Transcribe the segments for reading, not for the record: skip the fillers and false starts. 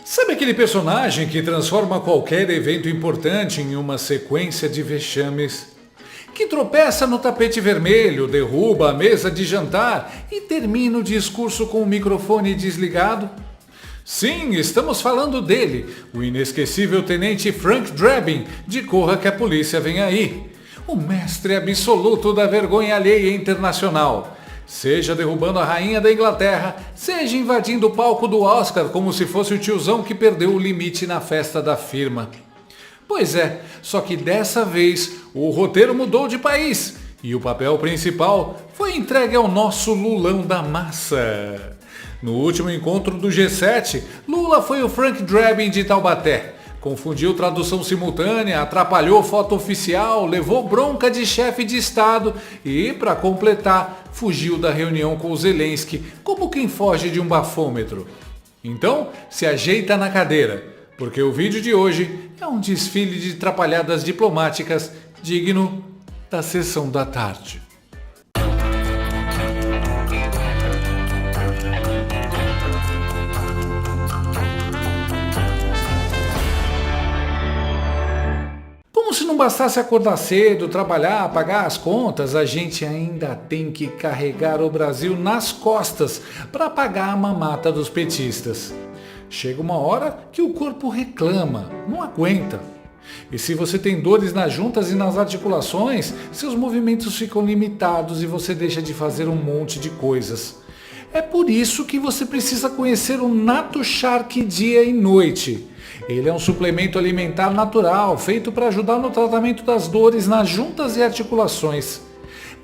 Sabe aquele personagem que transforma qualquer evento importante em uma sequência de vexames? Que tropeça no tapete vermelho, derruba a mesa de jantar e termina o discurso com o microfone desligado? Sim, estamos falando dele, o inesquecível tenente Frank Drebin, de Corra que a Polícia Vem Aí. O mestre absoluto da vergonha alheia internacional. Seja derrubando a rainha da Inglaterra, seja invadindo o palco do Oscar como se fosse o tiozão que perdeu o limite na festa da firma. Pois é, só que dessa vez o roteiro mudou de país e o papel principal foi entregue ao nosso Lulão da massa. No último encontro do G7, Lula foi o Frank Drebin de Taubaté. Confundiu tradução simultânea, atrapalhou foto oficial, levou bronca de chefe de Estado e, para completar, fugiu da reunião com o Zelensky, como quem foge de um bafômetro. Então, se ajeita na cadeira, porque o vídeo de hoje é um desfile de trapalhadas diplomáticas digno da sessão da tarde. Como se não bastasse acordar cedo, trabalhar, pagar as contas, a gente ainda tem que carregar o Brasil nas costas para pagar a mamata dos petistas. Chega uma hora que o corpo reclama, não aguenta. E se você tem dores nas juntas e nas articulações, seus movimentos ficam limitados e você deixa de fazer um monte de coisas. É por isso que você precisa conhecer o Nato Shark dia e noite. Ele é um suplemento alimentar natural, feito para ajudar no tratamento das dores nas juntas e articulações.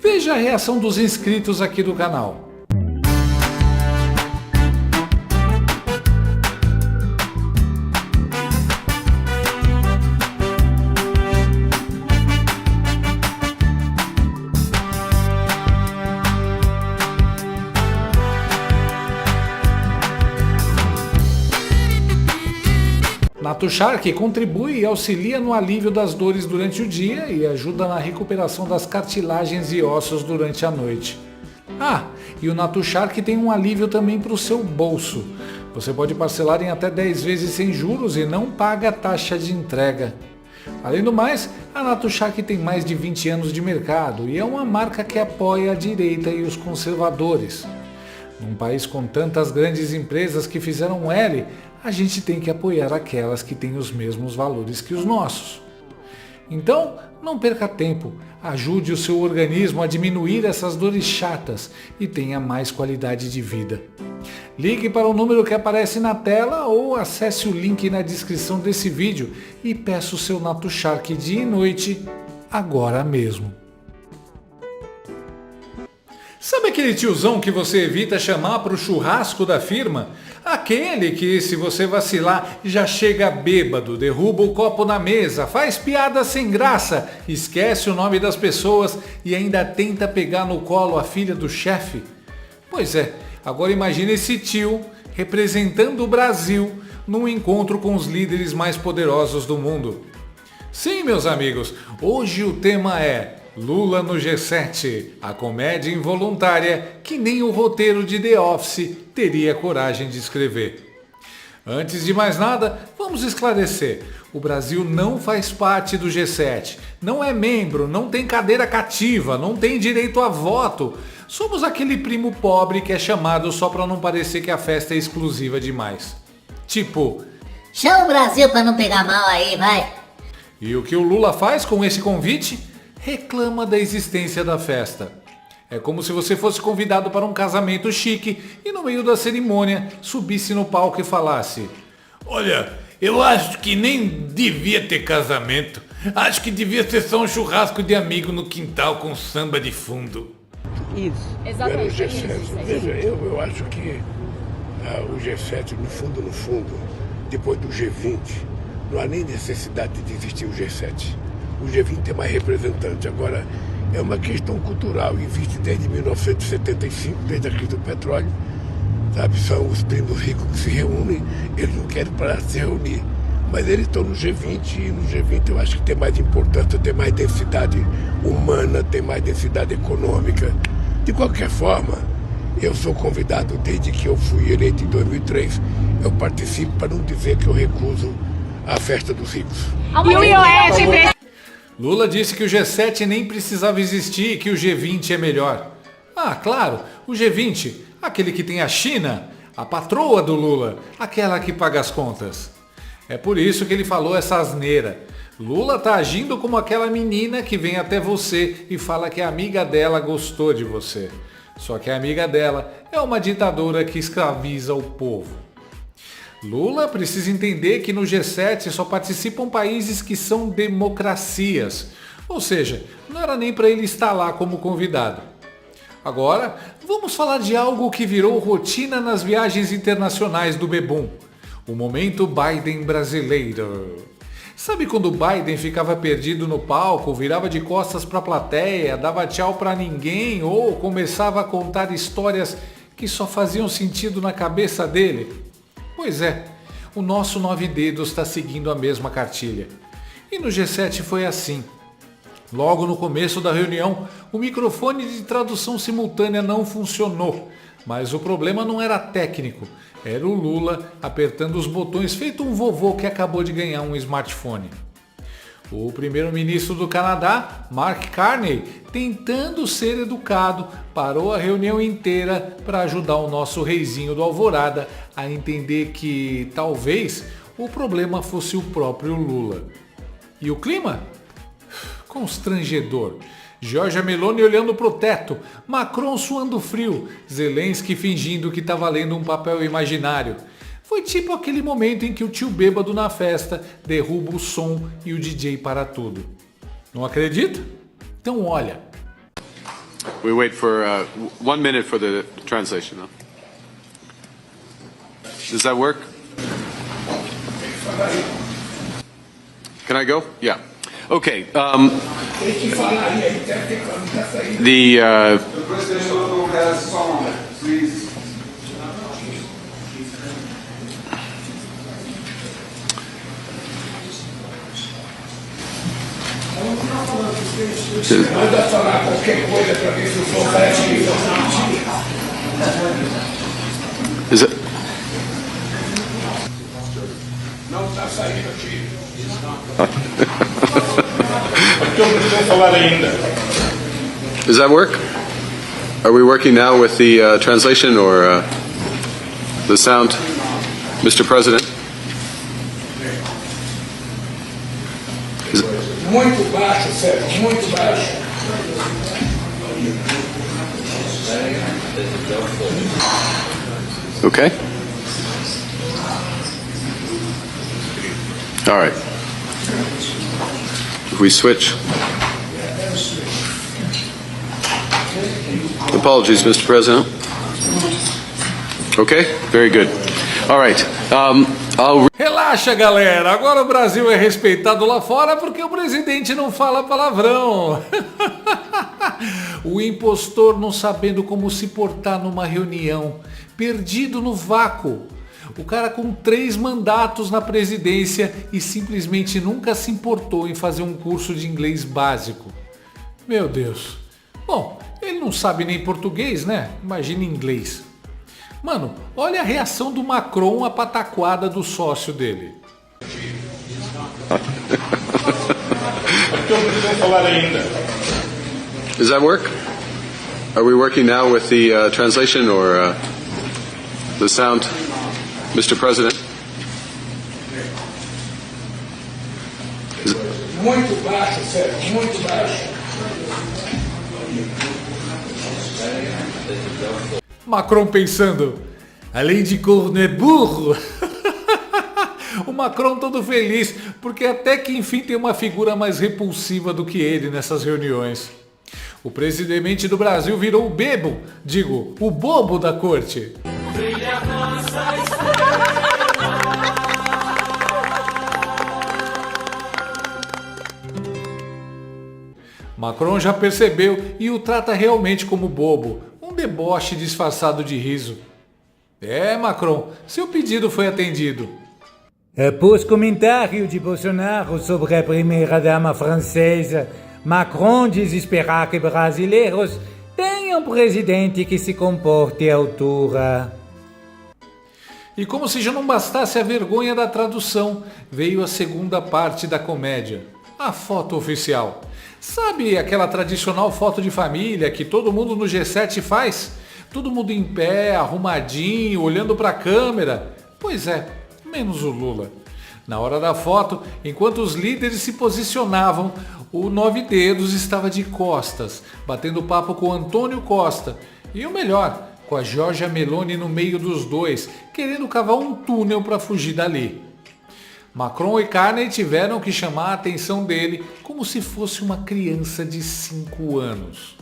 Veja a reação dos inscritos aqui do canal. Nato Shark contribui e auxilia no alívio das dores durante o dia e ajuda na recuperação das cartilagens e ossos durante a noite. E o Nato Shark tem um alívio também para o seu bolso. Você pode parcelar em até 10 vezes sem juros e não paga taxa de entrega. Além do mais, a Nato Shark tem mais de 20 anos de mercado e é uma marca que apoia a direita e os conservadores. Num país com tantas grandes empresas que fizeram L, a gente tem que apoiar aquelas que têm os mesmos valores que os nossos. Então, não perca tempo, ajude o seu organismo a diminuir essas dores chatas e tenha mais qualidade de vida. Ligue para o número que aparece na tela ou acesse o link na descrição desse vídeo e peça o seu Nato Shark dia e noite, agora mesmo. Sabe aquele tiozão que você evita chamar para o churrasco da firma? Aquele que, se você vacilar, já chega bêbado, derruba o copo na mesa, faz piada sem graça, esquece o nome das pessoas e ainda tenta pegar no colo a filha do chefe? Pois é, agora imagine esse tio representando o Brasil num encontro com os líderes mais poderosos do mundo. Sim, meus amigos, hoje o tema é Lula no G7, a comédia involuntária que nem o roteiro de The Office teria coragem de escrever. Antes de mais nada, vamos esclarecer. O Brasil não faz parte do G7, não é membro, não tem cadeira cativa, não tem direito a voto. Somos aquele primo pobre que é chamado só para não parecer que a festa é exclusiva demais. Tipo, chama o Brasil para não pegar mal aí, vai. E o que o Lula faz com esse convite? Reclama da existência da festa. É como se você fosse convidado para um casamento chique e no meio da cerimônia subisse no palco e falasse: olha, eu acho que nem devia ter casamento. Acho que devia ser só um churrasco de amigo no quintal com samba de fundo. Isso. Exatamente. Veja, eu acho que o G7, no fundo, depois do G20, não há nem necessidade de existir o G7. O G20 é mais representante. Agora, é uma questão cultural. Existe desde 1975, desde a crise do petróleo. Sabe, são os primos ricos que se reúnem, eles não querem parar de se reunir. Mas eles estão no G20 e no G20 eu acho que tem mais importância, tem mais densidade humana, tem mais densidade econômica. De qualquer forma, eu sou convidado desde que eu fui eleito em 2003. Eu participo para não dizer que eu recuso a festa dos ricos. E o IOF... Lula disse que o G7 nem precisava existir e que o G20 é melhor. Ah, claro, o G20, aquele que tem a China, a patroa do Lula, aquela que paga as contas. É por isso que ele falou essa asneira. Lula tá agindo como aquela menina que vem até você e fala que a amiga dela gostou de você. Só que a amiga dela é uma ditadora que escraviza o povo. Lula precisa entender que no G7 só participam países que são democracias. Ou seja, não era nem para ele estar lá como convidado. Agora, vamos falar de algo que virou rotina nas viagens internacionais do Bebum. O momento Biden brasileiro. Sabe quando o Biden ficava perdido no palco, virava de costas para a plateia, dava tchau para ninguém ou começava a contar histórias que só faziam sentido na cabeça dele? Pois é, o nosso 9 Dedos está seguindo a mesma cartilha. E no G7 foi assim. Logo no começo da reunião, o microfone de tradução simultânea não funcionou. Mas o problema não era técnico, era o Lula apertando os botões feito um vovô que acabou de ganhar um smartphone. O primeiro-ministro do Canadá, Mark Carney, tentando ser educado, parou a reunião inteira para ajudar o nosso reizinho do Alvorada a entender que, talvez, o problema fosse o próprio Lula. E o clima? Constrangedor. Giorgia Meloni olhando pro teto, Macron suando frio, Zelensky fingindo que estava lendo um papel imaginário. Foi tipo aquele momento em que o tio bêbado na festa derruba o som e o DJ para tudo. Não acredita? Então olha. We wait for 1 minute for the translation. No? Does that work? Can I go? Yeah. Okay. The president has song, please. Manda falar qualquer coisa para ver se o som vai ativar. Is it? Não está saindo aqui. Does that work? Are we working now with the translation or the sound, Mr. President? Muito baixo, Sérgio, muito baixo. Okay. All right. If we switch. Apologies, Mr. President. Okay, very good. All right. Relaxa, galera. Agora o Brasil é respeitado lá fora porque o presidente não fala palavrão. O impostor não sabendo como se portar numa reunião, perdido no vácuo. O cara com 3 mandatos na presidência e simplesmente nunca se importou em fazer um curso de inglês básico. Meu Deus. Bom, ele não sabe nem português, né? Imagina inglês. Mano, olha a reação do Macron à pataquada do sócio dele. Does that work? Are we working now with the translation or the sound, Mr. President? Muito baixo, Sérgio, muito baixo. Macron pensando, além de corno é burro. O Macron todo feliz, porque até que enfim tem uma figura mais repulsiva do que ele nessas reuniões. O presidente do Brasil virou o bebo, digo, o bobo da corte. Macron já percebeu e o trata realmente como bobo, um deboche disfarçado de riso. É, Macron, seu pedido foi atendido. Após comentário de Bolsonaro sobre a primeira-dama francesa, Macron diz esperar que brasileiros tenham um presidente que se comporte à altura. E como se já não bastasse a vergonha da tradução, veio a segunda parte da comédia, a foto oficial. Sabe aquela tradicional foto de família que todo mundo no G7 faz? Todo mundo em pé, arrumadinho, olhando para a câmera. Pois é, menos o Lula. Na hora da foto, enquanto os líderes se posicionavam, o 9 Dedos estava de costas, batendo papo com Antônio Costa. E o melhor, com a Giorgia Meloni no meio dos dois, querendo cavar um túnel para fugir dali. Macron e Carney tiveram que chamar a atenção dele como se fosse uma criança de 5 anos.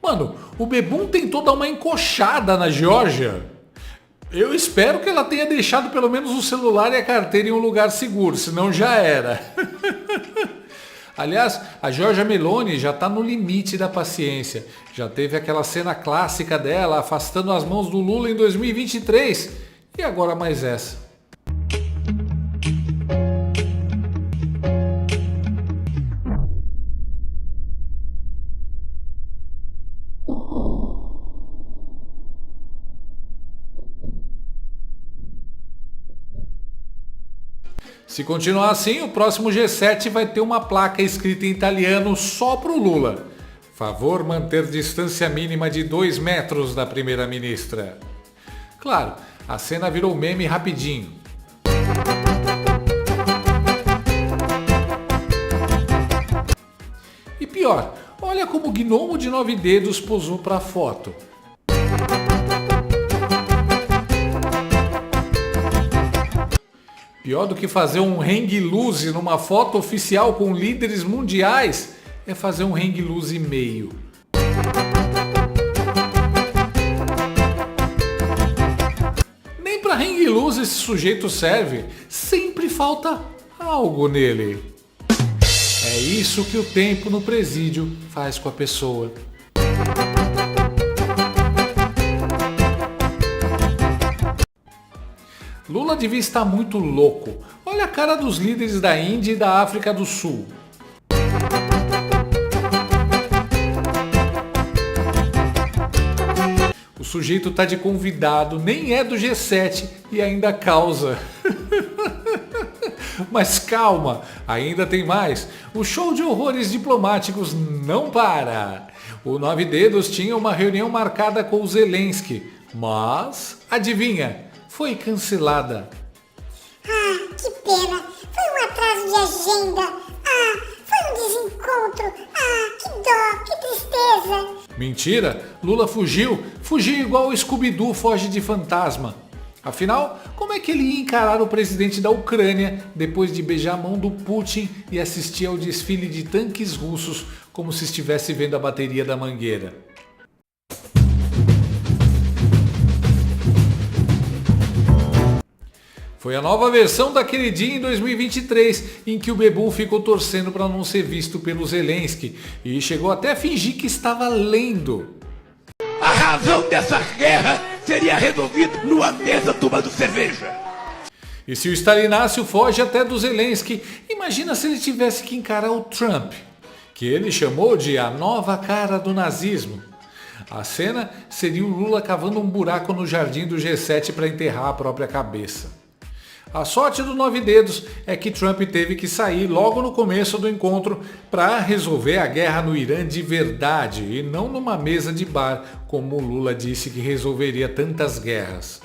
Mano, o Bebum tentou dar uma encoxada na Geórgia. Eu espero que ela tenha deixado pelo menos o celular e a carteira em um lugar seguro, senão já era. Aliás, a Giorgia Meloni já está no limite da paciência. Já teve aquela cena clássica dela afastando as mãos do Lula em 2023. E agora mais essa. Se continuar assim, o próximo G7 vai ter uma placa escrita em italiano só pro Lula. Favor manter distância mínima de 2 metros da primeira-ministra. Claro, a cena virou meme rapidinho. E pior, olha como o gnomo de 9 dedos posou pra foto. Pior do que fazer um hang loose numa foto oficial com líderes mundiais é fazer um hang loose meio. Nem para hang loose esse sujeito serve, sempre falta algo nele. É isso que o tempo no presídio faz com a pessoa. Lula devia estar muito louco. Olha a cara dos líderes da Índia e da África do Sul. O sujeito tá de convidado, nem é do G7 e ainda causa. Mas calma, ainda tem mais. O show de horrores diplomáticos não para. O 9 Dedos tinha uma reunião marcada com o Zelensky, mas, adivinha? Foi cancelada. Ah, que pena. Foi um atraso de agenda. Ah, foi um desencontro. Ah, que dó, que tristeza. Mentira, Lula fugiu igual o Scooby-Doo foge de fantasma. Afinal, como é que ele ia encarar o presidente da Ucrânia depois de beijar a mão do Putin e assistir ao desfile de tanques russos como se estivesse vendo a bateria da Mangueira? Foi a nova versão daquele dia em 2023 em que o Bebum ficou torcendo para não ser visto pelo Zelensky e chegou até a fingir que estava lendo. A razão dessa guerra seria resolvida numa mesa tomando cerveja. E se o Stalinácio foge até do Zelensky, imagina se ele tivesse que encarar o Trump, que ele chamou de a nova cara do nazismo. A cena seria o Lula cavando um buraco no jardim do G7 para enterrar a própria cabeça. A sorte do 9 Dedos é que Trump teve que sair logo no começo do encontro para resolver a guerra no Irã de verdade e não numa mesa de bar, como o Lula disse que resolveria tantas guerras.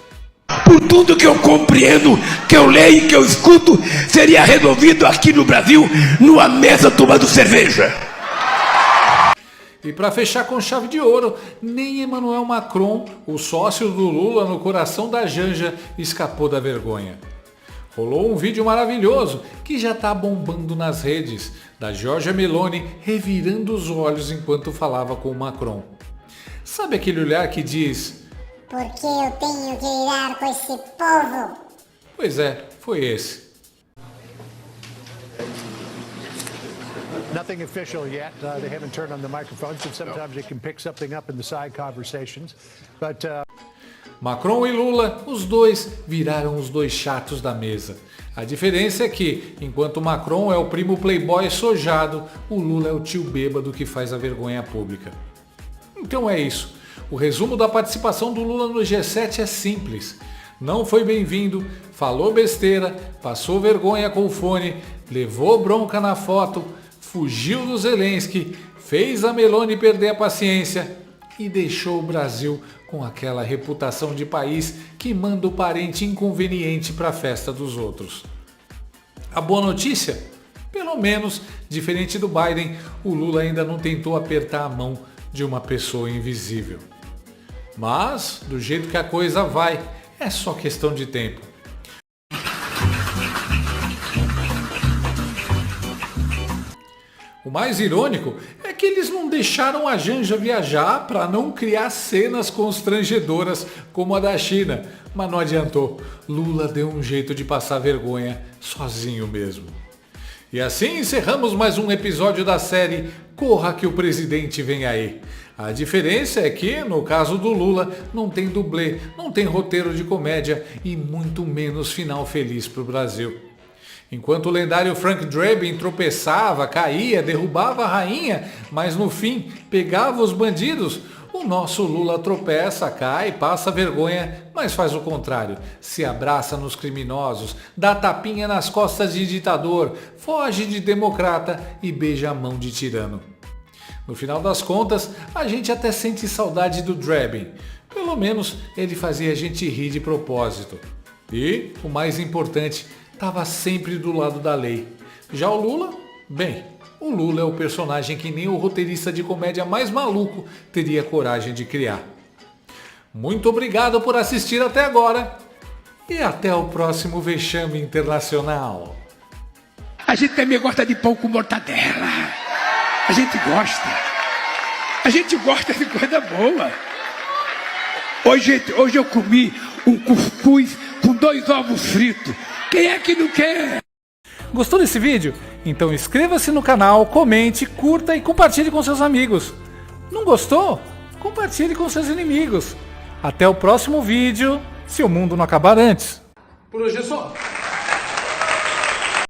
Por tudo que eu compreendo, que eu leio e que eu escuto, seria resolvido aqui no Brasil, numa mesa tomando cerveja. E para fechar com chave de ouro, nem Emmanuel Macron, o sócio do Lula no coração da Janja, escapou da vergonha. Rolou um vídeo maravilhoso que já tá bombando nas redes, da Giorgia Meloni revirando os olhos enquanto falava com o Macron. Sabe aquele olhar que diz: por que eu tenho que lidar com esse povo? Pois é, foi esse. Nothing official yet. They haven't turned on the microphones, and sometimes you can pick something up in the side conversations. But Macron e Lula, os dois viraram os dois chatos da mesa. A diferença é que, enquanto Macron é o primo playboy sojado, o Lula é o tio bêbado que faz a vergonha pública. Então é isso. O resumo da participação do Lula no G7 é simples. Não foi bem-vindo, falou besteira, passou vergonha com o fone, levou bronca na foto, fugiu do Zelensky, fez a Meloni perder a paciência e deixou o Brasil com aquela reputação de país que manda o parente inconveniente para a festa dos outros. A boa notícia? Pelo menos, diferente do Biden, o Lula ainda não tentou apertar a mão de uma pessoa invisível. Mas, do jeito que a coisa vai, é só questão de tempo. O mais irônico é que eles não deixaram a Janja viajar para não criar cenas constrangedoras como a da China, mas não adiantou. Lula deu um jeito de passar vergonha sozinho mesmo. E assim encerramos mais um episódio da série Corra que o Presidente Vem Aí. A diferença é que, no caso do Lula, não tem dublê, não tem roteiro de comédia e muito menos final feliz para o Brasil. Enquanto o lendário Frank Drebin tropeçava, caía, derrubava a rainha, mas no fim pegava os bandidos, o nosso Lula tropeça, cai, passa vergonha, mas faz o contrário. Se abraça nos criminosos, dá tapinha nas costas de ditador, foge de democrata e beija a mão de tirano. No final das contas, a gente até sente saudade do Drebin. Pelo menos ele fazia a gente rir de propósito. E, o mais importante, estava sempre do lado da lei. Já o Lula? Bem, o Lula é o personagem que nem o roteirista de comédia mais maluco teria coragem de criar. Muito obrigado por assistir até agora e até o próximo Vexame Internacional. A gente também gosta de pão com mortadela. A gente gosta. A gente gosta de coisa boa. Hoje eu comi um cuscuz com 2 ovos fritos. Quem é que não quer? Gostou desse vídeo? Então inscreva-se no canal, comente, curta e compartilhe com seus amigos. Não gostou? Compartilhe com seus inimigos. Até o próximo vídeo, se o mundo não acabar antes. Por hoje é só.